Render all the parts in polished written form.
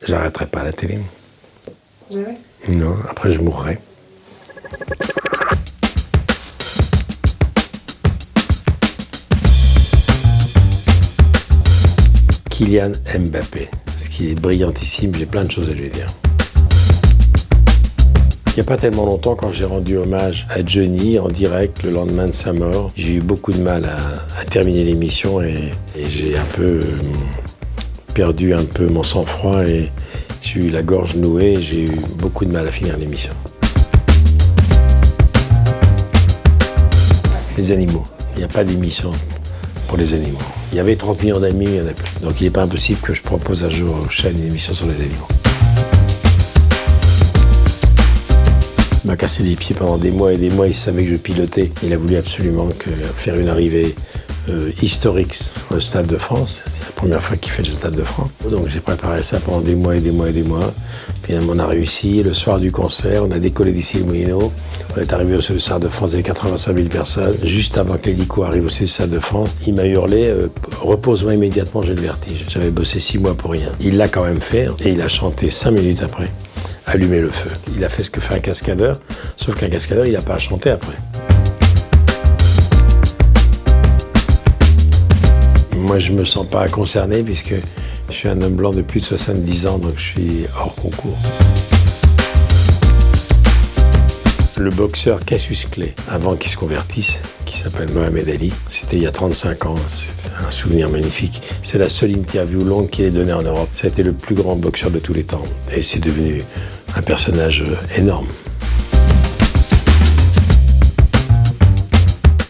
J'arrêterai pas la télé. Jamais? Non, après je mourrai. Kylian Mbappé, ce qui est brillantissime, j'ai plein de choses à lui dire. Il n'y a pas tellement longtemps, quand j'ai rendu hommage à Johnny en direct le lendemain de sa mort, j'ai eu beaucoup de mal à terminer l'émission et j'ai un peu perdu un peu mon sang-froid et j'ai eu la gorge nouée et j'ai eu beaucoup de mal à finir l'émission. Les animaux. Il n'y a pas d'émission pour les animaux. Il y avait 30 millions d'amis, il n'y en a plus. Donc il n'est pas impossible que je propose un jour aux chaînes une émission sur les animaux. Il m'a cassé les pieds pendant des mois et des mois, il savait que je pilotais. Il a voulu absolument faire une arrivée historique sur le Stade de France. C'est la première fois qu'il fait le Stade de France. Donc j'ai préparé ça pendant des mois et des mois et des mois. Finalement on a réussi. Le soir du concert, on a décollé d'ici les Moulineaux. On est arrivé au Stade de France avec 85 000 personnes. Juste avant que l'hélico arrive au Stade de France, il m'a hurlé « Repose-moi immédiatement, j'ai le vertige ». J'avais bossé 6 mois pour rien. Il l'a quand même fait et il a chanté 5 minutes après. Allumer le feu. Il a fait ce que fait un cascadeur, sauf qu'un cascadeur, il n'a pas à chanter après. Moi, je ne me sens pas concerné puisque je suis un homme blanc de plus de 70 ans, donc je suis hors concours. Le boxeur Cassius Clay, avant qu'il se convertisse, qui s'appelle Mohamed Ali, c'était il y a 35 ans, c'est un souvenir magnifique. C'est la seule interview longue qu'il ait donnée en Europe. Ça a été le plus grand boxeur de tous les temps et c'est devenu un personnage énorme.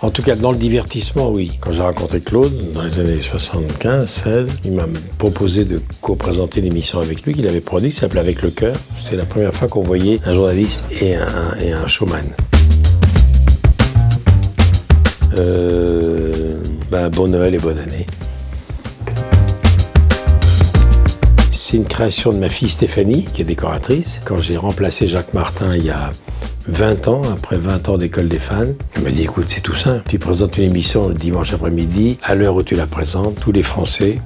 En tout cas, dans le divertissement, oui. Quand j'ai rencontré Claude, dans les années 75-16, il m'a proposé de co-présenter l'émission avec lui, qu'il avait produit, qui s'appelait Avec le cœur. C'était la première fois qu'on voyait un journaliste et un showman. Bon Noël et bonne année. C'est une création de ma fille Stéphanie, qui est décoratrice. Quand j'ai remplacé Jacques Martin il y a 20 ans, après 20 ans d'école des fans, elle m'a dit, écoute, c'est tout simple. Tu présentes une émission le dimanche après-midi, à l'heure où tu la présentes, tous les Français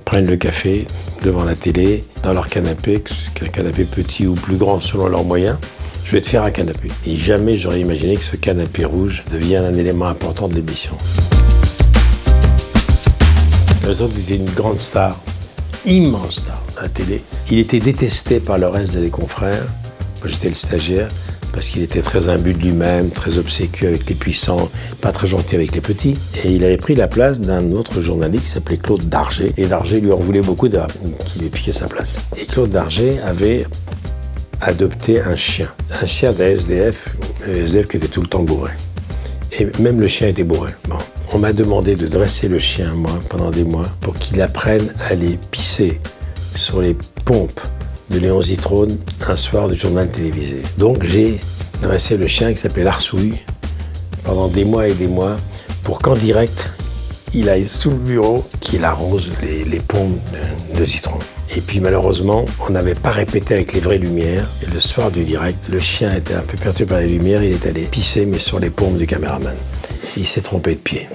prennent le café devant la télé, dans leur canapé, qu'un canapé petit ou plus grand selon leurs moyens. Je vais te faire un canapé. Et jamais j'aurais imaginé que ce canapé rouge devienne un élément important de l'émission. Les autres étaient une grande star, immense star à la télé. Il était détesté par le reste des confrères. Moi, j'étais le stagiaire parce qu'il était très imbu de lui-même, très obséquieux avec les puissants, pas très gentil avec les petits. Et il avait pris la place d'un autre journaliste qui s'appelait Claude Darget. Et Darget lui en voulait beaucoup qu'il ait piqué sa place. Et Claude Darget avait adopté un chien d'un SDF, un SDF qui était tout le temps bourré. Et même le chien était bourré. Bon. On m'a demandé de dresser le chien, moi, pendant des mois, pour qu'il apprenne à aller pisser sur les pompes de Léon Zitrone un soir du journal télévisé. Donc j'ai dressé le chien qui s'appelait Larsouille pendant des mois et des mois pour qu'en direct, il aille sous le bureau qu'il arrose les pompes de Zitrone. Et puis malheureusement, on n'avait pas répété avec les vraies lumières. Et le soir du direct, le chien était un peu perturbé par les lumières. Il est allé pisser, mais sur les pompes du caméraman. Il s'est trompé de pied.